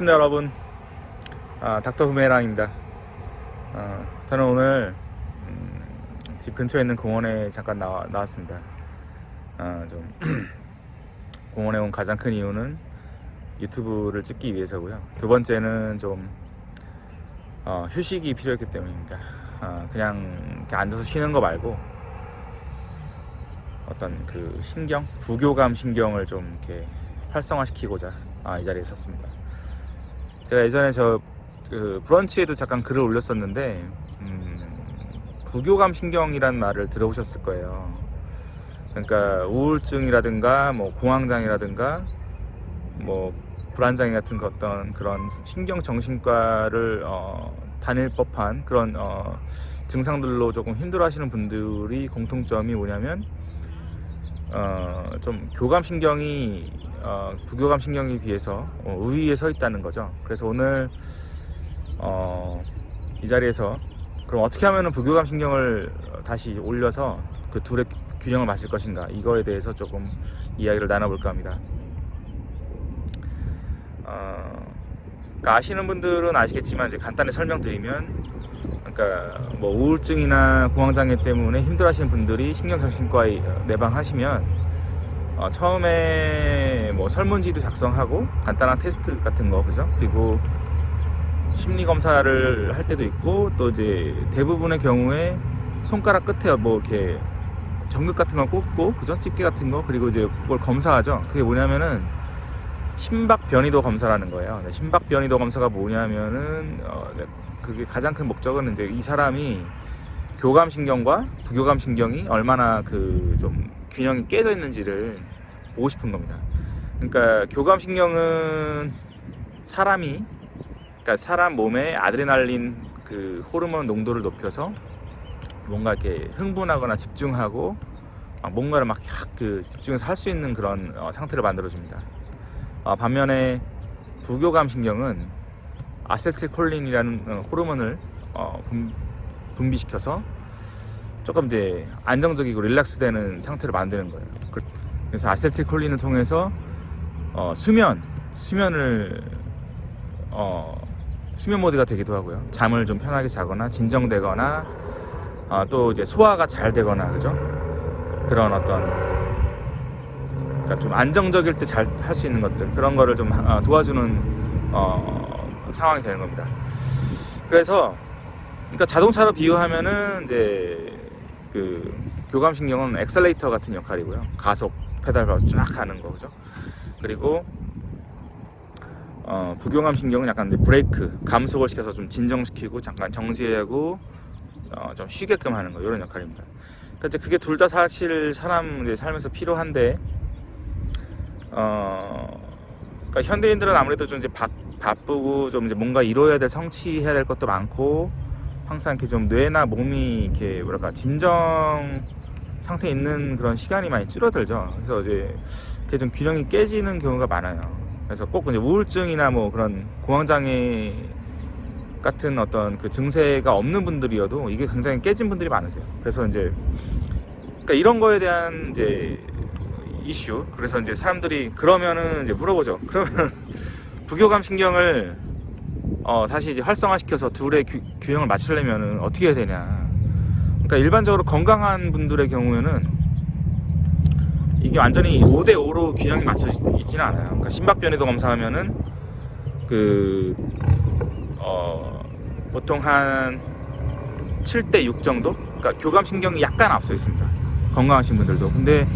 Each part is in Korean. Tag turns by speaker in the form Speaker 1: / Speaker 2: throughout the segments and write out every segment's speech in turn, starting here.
Speaker 1: 반갑습니다 여러분. 닥터 부메랑입니다. 저는 오늘 집 근처에 있는 공원에 잠깐 나왔습니다. 좀 공원에 온 가장 큰 이유는 유튜브를 찍기 위해서고요. 두 번째는 좀 휴식이 필요했기 때문입니다. 그냥 이렇게 앉아서 쉬는 거 말고 어떤 그 부교감 신경을 좀 이렇게 활성화시키고자 이 자리에 섰습니다. 제가 예전에 브런치에도 잠깐 글을 올렸었는데 부교감 신경이란 말을 들어보셨을 거예요. 그러니까 우울증이라든가 뭐 공황장애라든가 뭐 불안장애 같은 어떤 그런 신경 정신과를 다닐 법한 그런 증상들로 조금 힘들어하시는 분들이 공통점이 뭐냐면 좀 교감 신경이 부교감 신경에 비해서 우위에 서 있다는 거죠. 그래서 오늘 이 자리에서 그럼 어떻게 하면 부교감 신경을 다시 올려서 그 둘의 균형을 맞출 것인가, 이거에 대해서 조금 이야기를 나눠볼까 합니다. 그러니까 아시는 분들은 아시겠지만 이제 간단히 설명드리면, 그러니까 뭐 우울증이나 공황장애 때문에 힘들어하시는 분들이 신경정신과에 내방하시면 처음에 뭐 설문지도 작성하고 간단한 테스트 같은 거, 그죠? 그리고 심리 검사를 할 때도 있고, 또 이제 대부분의 경우에 손가락 끝에 뭐 이렇게 전극 같은 걸 꽂고, 그죠? 집게 같은 거, 그리고 이제 그걸 검사하죠. 그게 뭐냐면은 심박 변이도 검사라는 거예요. 심박 변이도 검사가 뭐냐면은 그게 가장 큰 목적은 이제 이 사람이 교감 신경과 부교감 신경이 얼마나 좀 균형이 깨져 있는지를 보고 싶은 겁니다. 그러니까 교감 신경은 그러니까 사람 몸에 아드레날린 그 호르몬 농도를 높여서 뭔가 이렇게 흥분하거나 집중하고 뭔가를 막 집중해서 할 수 있는 그런 상태를 만들어줍니다. 반면에 부교감 신경은 아세틸콜린이라는 호르몬을 분비시켜서 조금 이제 안정적이고 릴렉스되는 상태를 만드는 거예요. 그래서 아세틸콜린을 통해서 수면을 수면 모드가 되기도 하고요. 잠을 좀 편하게 자거나 진정되거나 또 이제 소화가 잘 되거나, 그죠? 그런 그러니까 좀 안정적일 때 잘 할 수 있는 것들, 그런 거를 좀 도와주는 상황이 되는 겁니다. 그래서 그러니까 자동차로 비유하면은 이제 그 교감 신경은 엑셀레이터 같은 역할이고요. 가속 페달 밟아서 쫙 가는 거, 그죠? 그리고 부교감 신경은 약간 브레이크, 감속을 시켜서 좀 진정시키고 잠깐 정지하고 좀 쉬게끔 하는 거, 이런 역할입니다. 그러니까 이제 그게 둘 다 사실 사람 삶에서 필요한데, 그러니까 현대인들은 아무래도 좀 이제 바쁘고 좀 이제 뭔가 이루어야 될, 성취해야 될 것도 많고, 항상 이렇게 좀 뇌나 몸이 이렇게 진정 상태에 있는 그런 시간이 많이 줄어들죠. 그래서 이제 그게 좀 균형이 깨지는 경우가 많아요. 그래서 꼭 이제 우울증이나 뭐 그런 공황장애 같은 어떤 그 증세가 없는 분들이어도 이게 굉장히 깨진 분들이 많으세요. 그래서 이제 그러니까 이런 거에 대한 이제 이슈, 그래서 이제 사람들이 그러면은 이제 물어보죠. 그러면 부교감 신경을 다시 이제 활성화시켜서 둘의 균형을 맞추려면은 어떻게 해야 되냐. 그러니까 일반적으로 건강한 분들의 경우에는 이게 완전히 5대5로 균형이 맞춰 있지는 않아요. 그러니까 심박 변이도 검사하면은 보통 한 7대6 정도? 그러니까 교감 신경이 약간 앞서 있습니다. 건강하신 분들도. 근데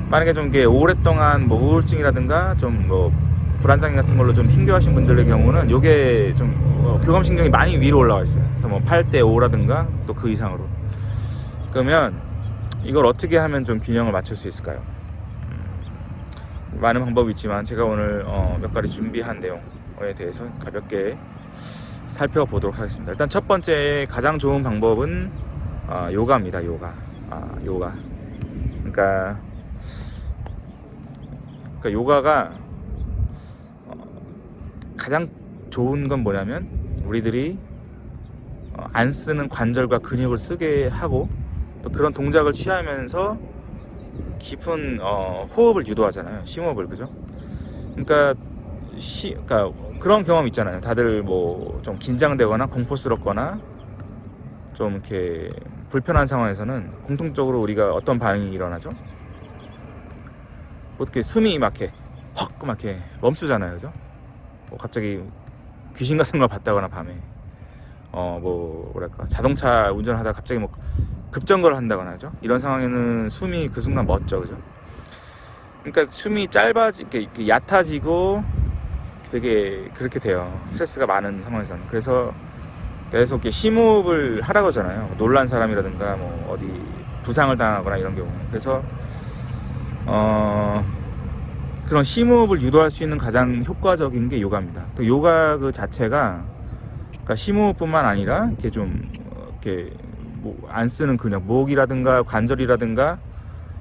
Speaker 1: 만약에 좀 이게 오랫동안 뭐 우울증이라든가 좀 뭐 불안장애 같은 걸로 좀 힘겨워하신 분들의 경우는 요게 좀 교감 신경이 많이 위로 올라와 있어요. 그래서 뭐 8대5라든가 또 그 이상으로. 그러면 이걸 어떻게 하면 좀 균형을 맞출 수 있을까요? 많은 방법이 있지만 제가 오늘 몇 가지 준비한 내용에 대해서 가볍게 살펴보도록 하겠습니다. 일단 첫 번째 가장 좋은 방법은 요가입니다. 요가. 그러니까 요가가 가장 좋은 건 뭐냐면, 우리들이 안 쓰는 관절과 근육을 쓰게 하고, 또 그런 동작을 취하면서 깊은 호흡을 유도하잖아요. 심호흡을, 그죠? 그러니까 그러니까 그런 경험 있잖아요. 다들 뭐 좀 긴장되거나 공포스럽거나 좀 이렇게 불편한 상황에서는 공통적으로 우리가 어떤 반응이 일어나죠? 어떻게 숨이 막 이렇게 막 이렇게 멈추잖아요, 그죠? 뭐 갑자기 귀신 같은 걸 봤다거나 밤에 뭐 뭐랄까 자동차 운전하다가 갑자기 뭐 급정거를 한다거나 하죠. 이런 상황에는 숨이 그 순간 멎죠, 그죠? 그러니까 숨이 이렇게 얕아지고 되게 그렇게 돼요. 스트레스가 많은 상황에서는. 그래서 계속 이렇게 심호흡을 하라고 하잖아요. 놀란 사람이라든가 뭐 어디 부상을 당하거나 이런 경우에. 그래서 그런 심호흡을 유도할 수 있는 가장 효과적인 게 요가입니다. 또 요가 그 자체가 그러니까 심호흡뿐만 아니라 이렇게 좀 이렇게 뭐 안 쓰는 근육, 목이라든가 관절이라든가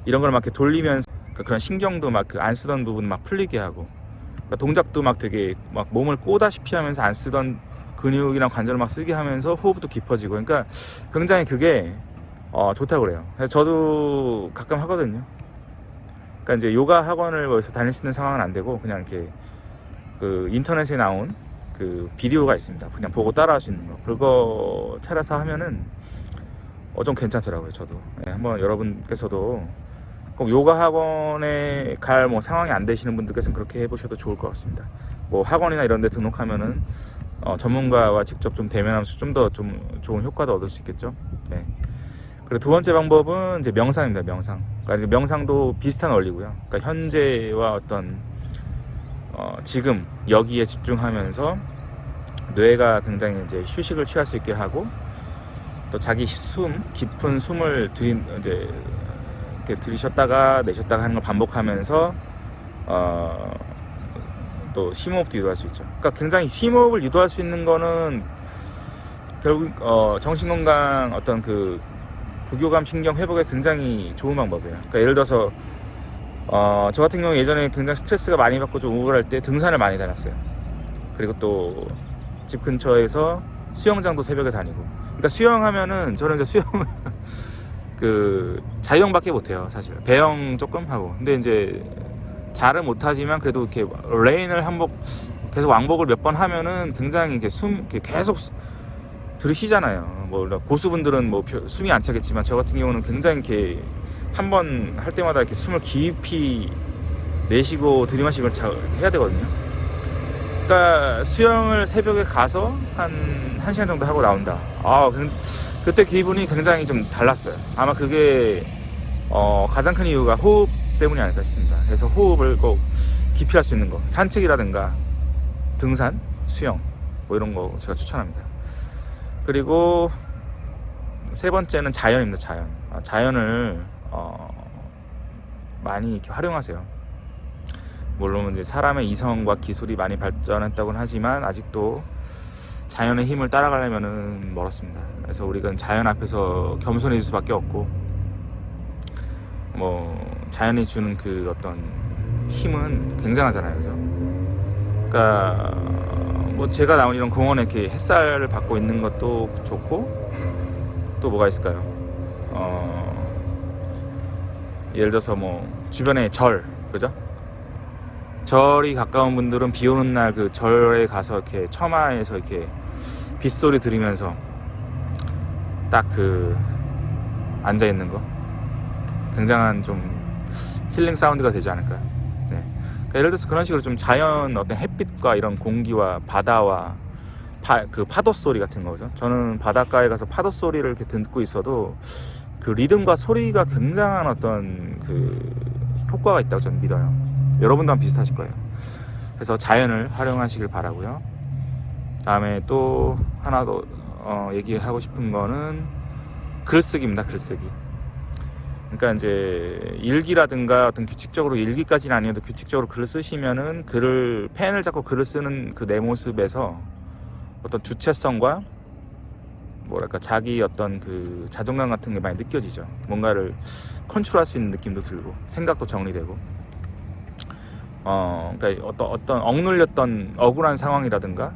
Speaker 1: 이런 걸 막 이렇게 돌리면서 그런 신경도 막 그 안 쓰던 부분 막 풀리게 하고 그러니까 동작도 막 되게 막 몸을 꼬다시피 하면서 안 쓰던 근육이랑 관절을 막 쓰게 하면서 호흡도 깊어지고 그러니까 굉장히 그게 좋다고 그래요. 그래서 저도 가끔 하거든요. 그러니까 이제 요가 학원을 어디서 다닐 수 있는 상황은 안 되고 그냥 이렇게 그 인터넷에 나온 그 비디오가 있습니다. 그냥 보고 따라할 수 있는 거 그거 찾아서 하면은 좀 괜찮더라고요. 저도 한번 여러분께서도 꼭 요가 학원에 갈 뭐 상황이 안 되시는 분들께서는 그렇게 해보셔도 좋을 것 같습니다. 뭐 학원이나 이런 데 등록하면은 전문가와 직접 좀 대면하면서 좀 더 좀 좋은 효과도 얻을 수 있겠죠. 네. 그리고 두 번째 방법은 이제 명상입니다. 명상. 그러니까 이제 명상도 비슷한 원리고요. 그러니까 현재와 어떤 지금 여기에 집중하면서 뇌가 굉장히 이제 휴식을 취할 수 있게 하고 또 자기 깊은 숨을 이제 이렇게 들이셨다가 내셨다가 하는 걸 반복하면서 또 심호흡도 유도할 수 있죠. 그러니까 굉장히 심호흡을 유도할 수 있는 거는 결국 정신건강 어떤 그 부교감 신경 회복에 굉장히 좋은 방법이에요. 그러니까 예를 들어서 저 같은 경우 예전에 굉장히 스트레스가 많이 받고 좀 우울할 때 등산을 많이 다녔어요. 그리고 또 집 근처에서 수영장도 새벽에 다니고. 그러니까 수영하면은 저는 이제 수영을 그 자유형밖에 못해요, 사실. 배영 조금 하고. 근데 이제 잘은 못하지만 그래도 이렇게 레인을 계속 왕복을 몇 번 하면은 굉장히 이렇게 계속 들으시잖아요. 뭐 고수분들은 뭐 숨이 안 차겠지만 저 같은 경우는 굉장히 이렇게 한 번 할 때마다 이렇게 숨을 깊이 내쉬고 들이마시고 해야 되거든요. 그러니까 수영을 새벽에 가서 한 1시간 정도 하고 나온다. 그때 기분이 굉장히 좀 달랐어요. 아마 그게 가장 큰 이유가 호흡 때문이 아닐까 싶습니다. 그래서 호흡을 꼭 깊이 할 수 있는 거, 산책이라든가 등산, 수영 뭐 이런 거 제가 추천합니다. 그리고 세 번째는 자연입니다. 자연을 많이 이렇게 활용하세요. 물론 이제 사람의 이성과 기술이 많이 발전했다고는 하지만 아직도 자연의 힘을 따라가려면은 멀었습니다. 그래서 우리가 자연 앞에서 겸손해질 수밖에 없고 뭐 자연이 주는 그 어떤 힘은 굉장하잖아요, 그죠? 그러니까 뭐 제가 나온 이런 공원에 이렇게 햇살을 받고 있는 것도 좋고 또 뭐가 있을까요? 예를 들어서 뭐 주변에 그죠? 절이 가까운 분들은 비 오는 날 그 절에 가서 이렇게 처마에서 이렇게 빗소리 들으면서 딱 그 앉아 있는 거 굉장한 좀 힐링 사운드가 되지 않을까요? 네. 그러니까 예를 들어서 그런 식으로 좀 자연 어떤 햇빛과 이런 공기와 바다와 그 파도 소리 같은 거죠. 저는 바닷가에 가서 파도 소리를 이렇게 듣고 있어도 그 리듬과 소리가 굉장한 어떤 그 효과가 있다고 저는 믿어요. 여러분도 한 비슷하실 거예요. 그래서 자연을 활용하시길 바라고요. 다음에 또 하나 더 얘기하고 싶은 거는 글쓰기입니다. 글쓰기. 그러니까 이제 일기라든가 어떤 규칙적으로 일기까지는 아니어도 규칙적으로 글을 쓰시면은 펜을 잡고 글을 쓰는 그 내 모습에서 어떤 주체성과 뭐랄까 자기 어떤 그 자존감 같은 게 많이 느껴지죠. 뭔가를 컨트롤할 수 있는 느낌도 들고 생각도 정리되고 그러니까 어떤 억눌렸던 억울한 상황이라든가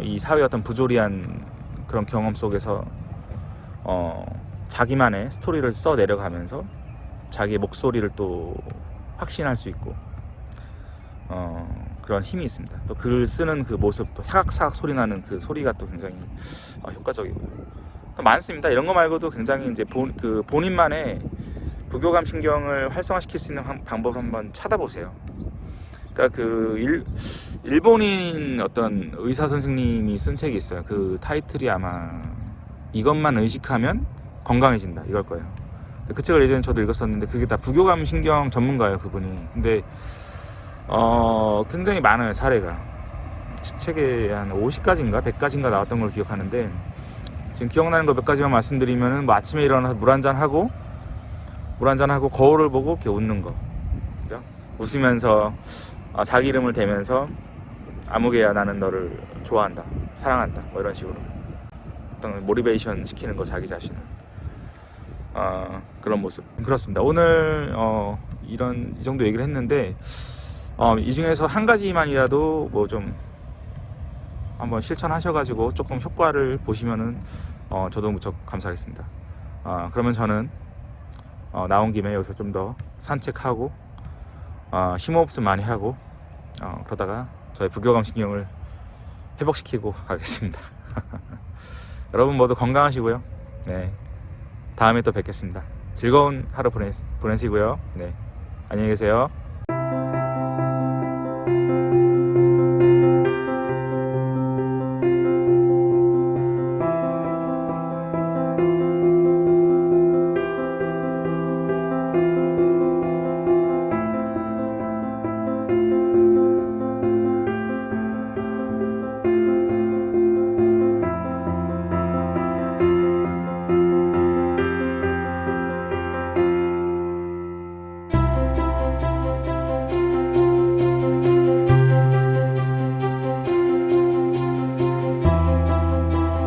Speaker 1: 이 사회의 어떤 부조리한 그런 경험 속에서 자기만의 스토리를 써 내려가면서 자기의 목소리를 또 확신할 수 있고 그런 힘이 있습니다. 또 글 쓰는 그 모습, 또 사각사각 소리 나는 그 소리가 또 굉장히 효과적이고요. 또 많습니다. 이런 거 말고도 굉장히 이제 본인만의 부교감 신경을 활성화시킬 수 있는 방법을 한번 찾아보세요. 그러니까 일본인 어떤 의사 선생님이 쓴 책이 있어요. 그 타이틀이 아마 이것만 의식하면 건강해진다 이걸 거예요. 그 책을 예전에 저도 읽었었는데 그게 다 부교감 신경 전문가예요, 그분이. 근데 굉장히 많아요, 사례가. 책에 한 50가지인가 100가지인가 나왔던 걸 기억하는데, 지금 기억나는 거 몇 가지만 말씀드리면은 뭐 아침에 일어나서 물 한잔 하고 거울을 보고 이렇게 웃는 거, 그죠? 웃으면서 자기 이름을 대면서 아무개야 나는 너를 좋아한다, 사랑한다, 뭐 이런 식으로 어떤 모티베이션 시키는 거, 자기 자신을. 그런 모습. 그렇습니다. 오늘 이 정도 얘기를 했는데, 이 중에서 한 가지만이라도 뭐 좀 한번 실천하셔가지고 조금 효과를 보시면은 저도 무척 감사하겠습니다. 그러면 저는 나온 김에 여기서 좀 더 산책하고 심호흡 좀 많이 하고 그러다가 저의 부교감 신경을 회복시키고 가겠습니다. 여러분 모두 건강하시고요. 네, 다음에 또 뵙겠습니다. 즐거운 하루 보내시고요. 네, 안녕히 계세요.